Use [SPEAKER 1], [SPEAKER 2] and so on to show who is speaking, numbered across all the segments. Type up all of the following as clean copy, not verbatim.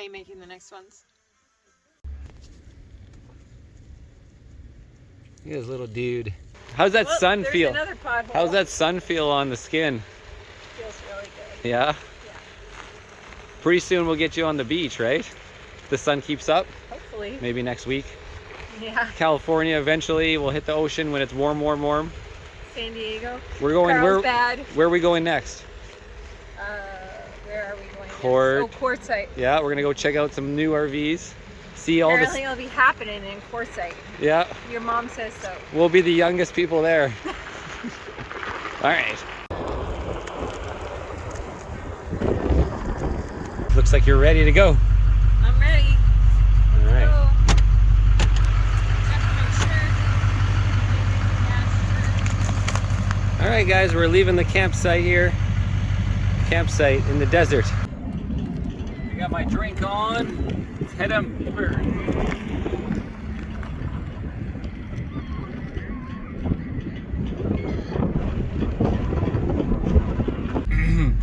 [SPEAKER 1] Are you making the next ones?
[SPEAKER 2] Look at this little dude. How's that sun feel?
[SPEAKER 1] Another pothole.
[SPEAKER 2] How's that sun feel on the skin?
[SPEAKER 1] Feels really good.
[SPEAKER 2] Yeah?
[SPEAKER 1] Yeah.
[SPEAKER 2] Pretty soon we'll get you on the beach, right? The sun keeps up.
[SPEAKER 1] Hopefully.
[SPEAKER 2] Maybe next week.
[SPEAKER 1] Yeah.
[SPEAKER 2] California eventually. We'll hit the ocean when it's warm, warm, warm.
[SPEAKER 1] San Diego.
[SPEAKER 2] We're going
[SPEAKER 1] Carlsbad.
[SPEAKER 2] where are we going next?
[SPEAKER 1] Where are we going next?
[SPEAKER 2] Port.
[SPEAKER 1] Oh, Quartzsite.
[SPEAKER 2] Yeah, we're gonna go check out some new RVs. See all
[SPEAKER 1] Apparently
[SPEAKER 2] this.
[SPEAKER 1] it'll be happening in Quartzsite.
[SPEAKER 2] Yeah.
[SPEAKER 1] Your mom says so.
[SPEAKER 2] We'll be the youngest people there. All right. Looks like you're ready to go.
[SPEAKER 1] I'm ready.
[SPEAKER 2] All right.
[SPEAKER 1] Go.
[SPEAKER 2] All right, guys, we're leaving the campsite here. Campsite in the desert. I got my drink on. Let's head up.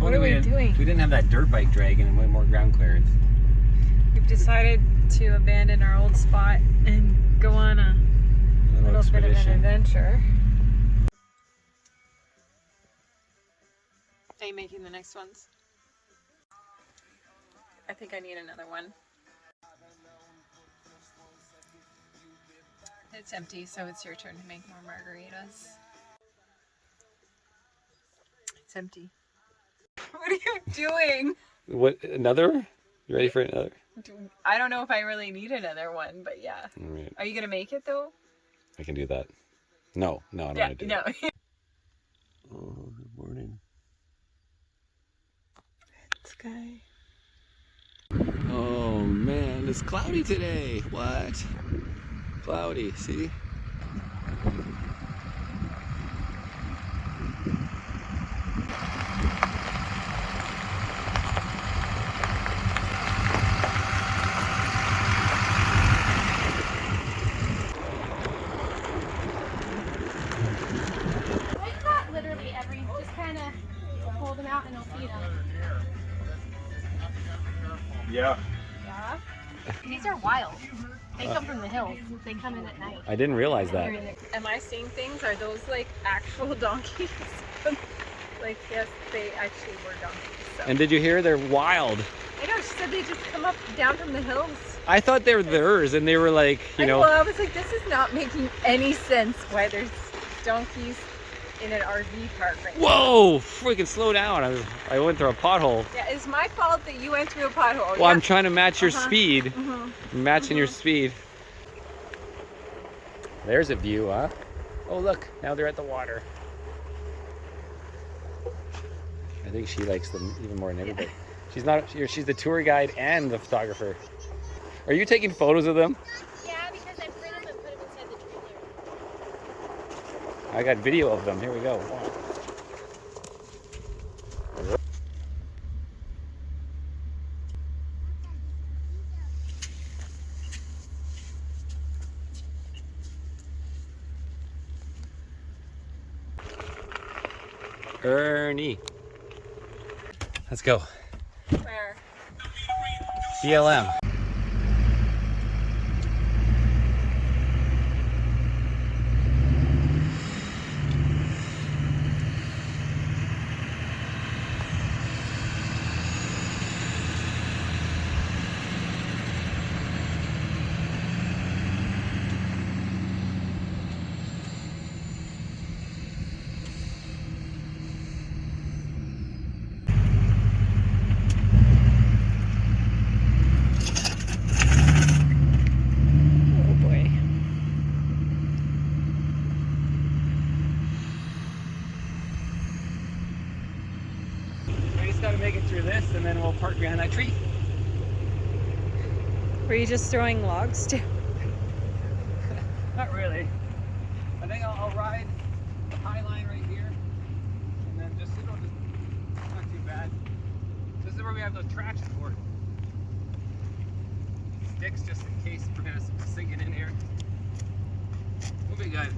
[SPEAKER 1] What are we doing?
[SPEAKER 2] We didn't have that dirt bike dragging and way more ground clearance.
[SPEAKER 1] We've decided to abandon our old spot and go on a little bit of an adventure. Are you making the next ones? I think I need another one. It's empty, so it's your turn to make more margaritas. It's empty. What are you doing?
[SPEAKER 2] What, another? You ready for another?
[SPEAKER 1] I don't know if I really need another one, but yeah.
[SPEAKER 2] All right.
[SPEAKER 1] Are you gonna make it though?
[SPEAKER 2] I can do that. No, I don't want to do that. Oh, good morning.
[SPEAKER 1] Sky.
[SPEAKER 2] Oh man, it's cloudy today. What? Cloudy, see?
[SPEAKER 3] Not literally every, just kind of hold them out and I'll feed them.
[SPEAKER 2] Yeah.
[SPEAKER 3] Yeah. These are wild. They come from the hills. They come in at night.
[SPEAKER 2] I didn't realize that.
[SPEAKER 1] Am I seeing things? Are those like actual donkeys? Like, yes, they actually were donkeys. So.
[SPEAKER 2] And did you hear? They're wild.
[SPEAKER 1] I know, she said they just come up down from the hills.
[SPEAKER 2] I thought they were theirs, and they were like, you know.
[SPEAKER 1] Well, I was like, this is not making any sense why there's donkeys in an RV park right now.
[SPEAKER 2] Whoa! Freaking slow down. I went through a pothole.
[SPEAKER 1] Yeah, it's my fault that you went through a pothole.
[SPEAKER 2] Well,
[SPEAKER 1] yeah.
[SPEAKER 2] I'm trying to match your speed. Matching your speed. There's a view, huh? Oh, look. Now they're at the water. I think she likes them even more than everybody. Yeah. She's the tour guide and the photographer. Are you taking photos of them?
[SPEAKER 3] Yeah, because I print them and put them inside the trailer.
[SPEAKER 2] I got video of them. Here we go. Irnie. Let's go.
[SPEAKER 1] Where?
[SPEAKER 2] BLM. Gotta make it through this and then we'll park behind that tree.
[SPEAKER 1] Were you just throwing logs down?
[SPEAKER 2] Not really. I think I'll ride the high line right here and then just, it's not too bad. This is where we have those traction for. Sticks just in case we're gonna sink it in here. We'll be good.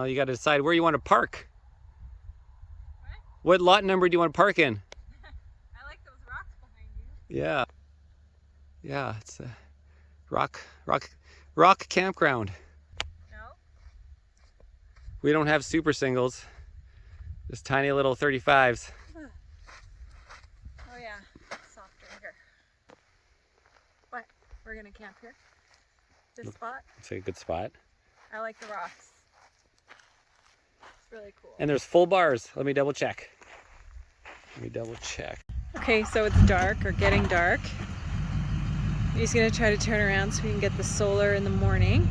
[SPEAKER 2] Well, you got to decide where you want to park. What lot number do you want to park in?
[SPEAKER 1] I like those rocks behind you.
[SPEAKER 2] Yeah. Yeah, it's a rock campground.
[SPEAKER 1] No?
[SPEAKER 2] We don't have super singles. Just tiny little 35s.
[SPEAKER 1] Oh yeah, softer here. What? We're gonna camp here? This spot?
[SPEAKER 2] It's a good spot.
[SPEAKER 1] I like the rocks. It's really cool.
[SPEAKER 2] And there's full bars. Let me double check.
[SPEAKER 1] Okay, so it's dark or getting dark. He's gonna try to turn around so we can get the solar in the morning.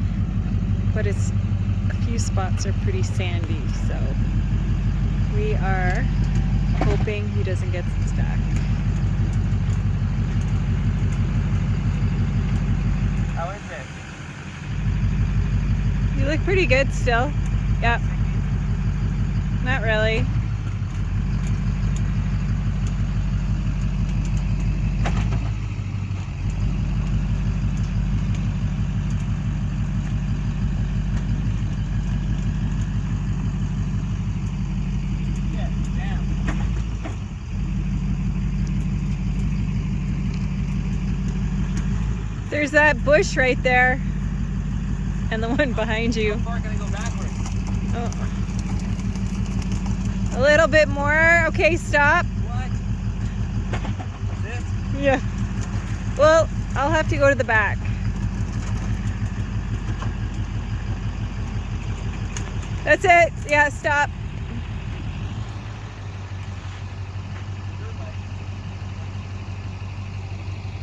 [SPEAKER 1] But it's a few spots are pretty sandy, so we are hoping he doesn't get stuck.
[SPEAKER 2] How is it?
[SPEAKER 1] You look pretty good still. Yep. Not really. There's that bush right there. And the one behind you.
[SPEAKER 2] How far can I go backwards?
[SPEAKER 1] Oh. A little bit more. Okay, stop.
[SPEAKER 2] What? That's it?
[SPEAKER 1] Yeah. Well, I'll have to go to the back. That's it. Yeah, stop.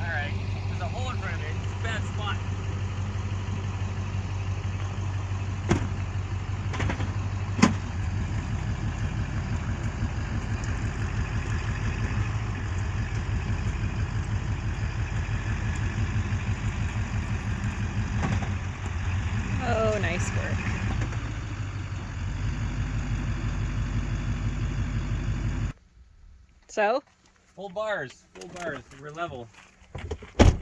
[SPEAKER 2] Alright. There's a hole in front of me. It's a bad spot.
[SPEAKER 1] Oh, nice work. So?
[SPEAKER 2] Full bars. We're level.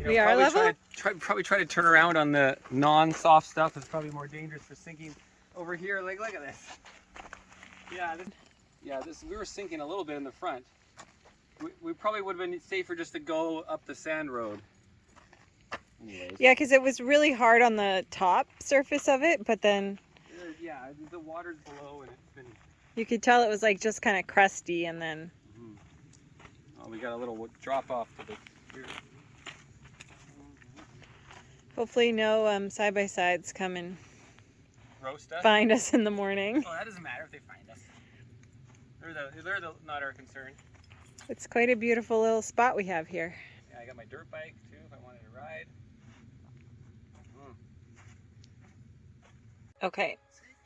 [SPEAKER 1] We are level?
[SPEAKER 2] Probably try to turn around on the non-soft stuff. It's probably more dangerous for sinking. Over here, like, look at this. Yeah, we were sinking a little bit in the front. We probably would have been safer just to go up the sand road. Anyways.
[SPEAKER 1] Yeah, because it was really hard on the top surface of it, but then
[SPEAKER 2] Yeah, the water's below and it's been...
[SPEAKER 1] you could tell it was like just kind of crusty, and then...
[SPEAKER 2] Oh, we got a little drop off to the... Here.
[SPEAKER 1] Hopefully no side-by-sides come and
[SPEAKER 2] Roast us?
[SPEAKER 1] find us in the morning.
[SPEAKER 2] Oh, that doesn't matter if they find us. They're not our concern.
[SPEAKER 1] It's quite a beautiful little spot we have here.
[SPEAKER 2] Yeah, I got my dirt bike too if I wanted to ride.
[SPEAKER 1] Okay,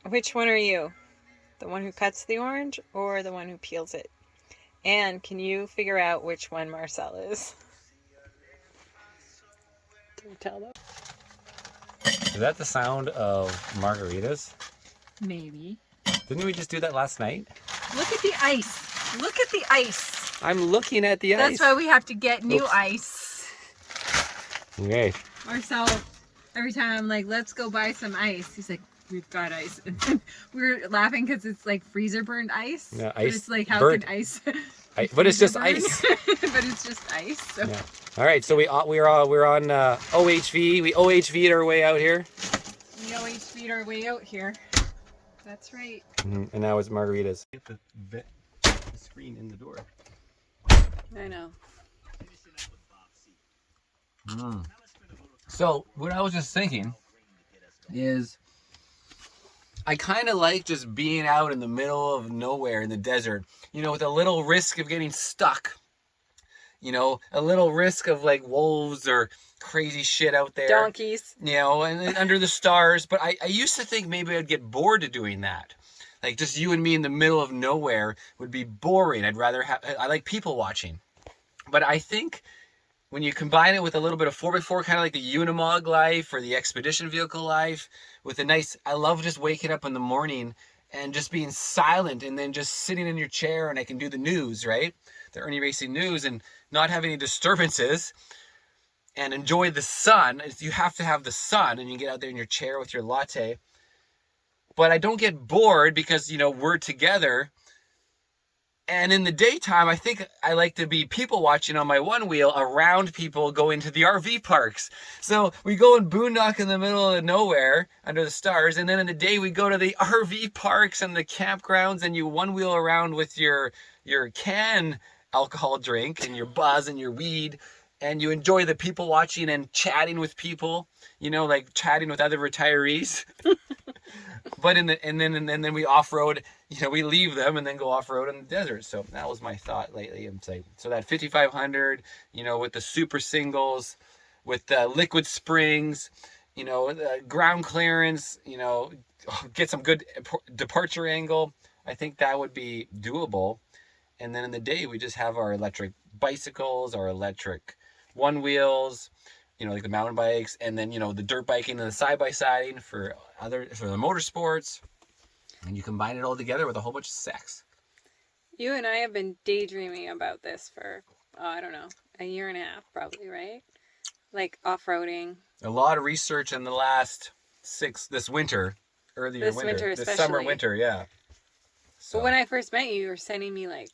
[SPEAKER 1] which one are you? The one who cuts the orange or the one who peels it? And can you figure out which one Marcel is? Can you tell them?
[SPEAKER 2] Is that the sound of margaritas?
[SPEAKER 1] Maybe.
[SPEAKER 2] Didn't we just do that last night?
[SPEAKER 1] Look at the ice. Look at the ice.
[SPEAKER 2] I'm looking at the ice.
[SPEAKER 1] That's why we have to get new ice.
[SPEAKER 2] Okay.
[SPEAKER 1] Marcel, every time I'm like, let's go buy some ice. He's like, we've got ice. And then we're laughing because it's like freezer burned ice.
[SPEAKER 2] Yeah,
[SPEAKER 1] But
[SPEAKER 2] ice
[SPEAKER 1] it's like, how
[SPEAKER 2] burnt.
[SPEAKER 1] can ice...
[SPEAKER 2] But it's just
[SPEAKER 1] burn?
[SPEAKER 2] ice.
[SPEAKER 1] But it's just ice. So.
[SPEAKER 2] Yeah. All right, so we're on OHV. We OHV'd our way out here.
[SPEAKER 1] We OHV'd our way out here. That's right.
[SPEAKER 2] And now it's margaritas. Get the screen in the door.
[SPEAKER 1] I know.
[SPEAKER 2] So what I was just thinking is I kind of like just being out in the middle of nowhere in the desert, you know, with a little risk of getting stuck, you know, a little risk of like wolves or crazy shit out there.
[SPEAKER 1] Donkeys.
[SPEAKER 2] You know, and under the stars. But I used to think maybe I'd get bored of doing that. Like just you and me in the middle of nowhere would be boring. I like people watching. But I think when you combine it with a little bit of 4x4, kind of like the Unimog life or the expedition vehicle life, with a nice, I love just waking up in the morning and just being silent and then just sitting in your chair and I can do the news, right? The Irnieracing News, and not have any disturbances and enjoy the sun. You have to have the sun, and you get out there in your chair with your latte. but I don't get bored because, you know, we're together. And in the daytime, I think I like to be people watching on my one wheel around people going to the RV parks. So we go and boondock in the middle of nowhere under the stars. And then in the day, we go to the RV parks and the campgrounds, and you one wheel around with your can alcohol drink and your buzz and your weed. And you enjoy the people watching and chatting with people, you know, like chatting with other retirees. But and then we off-road, you know, we leave them and then go off-road in the desert. So that was my thought lately. I'm saying, so that 5500, you know, with the super singles, with the liquid springs, you know, the ground clearance, you know, get some good departure angle. I think that would be doable. And then in the day, we just have our electric bicycles, our electric one wheels, you know, like the mountain bikes, and then, you know, the dirt biking and the side-by-siding for the motorsports. And you combine it all together with a whole bunch of sex.
[SPEAKER 1] You and I have been daydreaming about this for, I don't know, a year and a half probably, right? Like off-roading.
[SPEAKER 2] A lot of research in the last this winter, this summer, winter, yeah. So.
[SPEAKER 1] But when I first met you, you were sending me like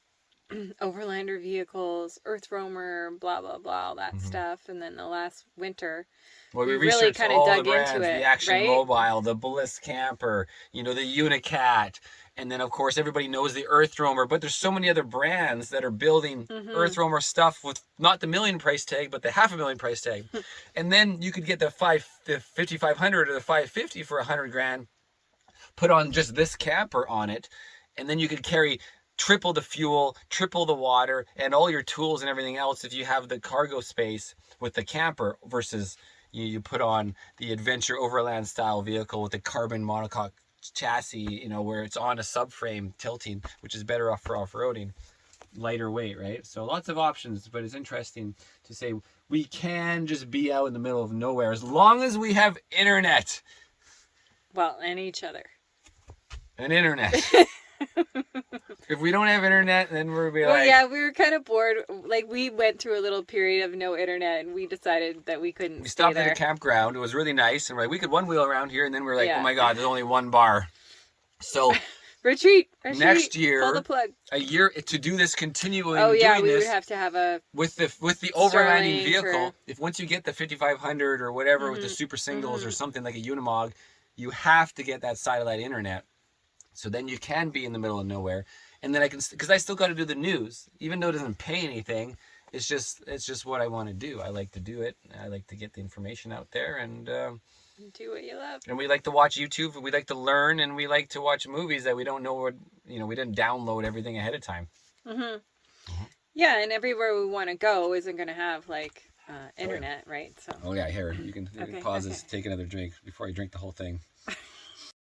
[SPEAKER 1] Overlander vehicles, Earth Roamer, blah, blah, blah, all that stuff. And then the last winter,
[SPEAKER 2] well, we
[SPEAKER 1] really kind of dug into it,
[SPEAKER 2] the Action
[SPEAKER 1] right?
[SPEAKER 2] Mobile, the Bliss Camper, you know, the Unicat. And then, of course, everybody knows the Earth Roamer. But there's so many other brands that are building Earth Roamer stuff with not the $1 million price tag, but the $500,000 price tag. And then you could get the 5500 or the 550 for $100,000, put on just this camper on it. And then you could carry triple the fuel, triple the water, and all your tools and everything else if you have the cargo space with the camper versus you put on the adventure overland style vehicle with the carbon monocoque chassis, you know, where it's on a subframe tilting, which is better off for off-roading, lighter weight, right? So lots of options, but it's interesting to say we can just be out in the middle of nowhere as long as we have internet.
[SPEAKER 1] Well, and each other.
[SPEAKER 2] And internet. If we don't have internet, then we'll be
[SPEAKER 1] like... yeah, we were kind of bored. Like, we went through a little period of no internet, and we decided that we couldn't
[SPEAKER 2] We stopped at a campground. It was really nice. And we're like, we could one wheel around here. And then we're like, oh my God, there's only one bar. So...
[SPEAKER 1] retreat.
[SPEAKER 2] Next year,
[SPEAKER 1] pull the plug.
[SPEAKER 2] A year to do this continually.
[SPEAKER 1] Oh yeah, we would have to have a
[SPEAKER 2] with the overlanding vehicle. If once you get the 5500 or whatever with the super singles or something like a Unimog, you have to get that satellite internet. So then you can be in the middle of nowhere, and then I can, because I still got to do the news, even though it doesn't pay anything. It's just what I want to do. I like to do it. I like to get the information out there and.
[SPEAKER 1] Do what you love.
[SPEAKER 2] And we like to watch YouTube, and we like to learn, and we like to watch movies that we don't know what, you know, we didn't download everything ahead of time.
[SPEAKER 1] Yeah, and everywhere we want to go isn't going to have, like, internet, right? So.
[SPEAKER 2] Oh, yeah, here, you can pause this, take another drink before I drink the whole thing.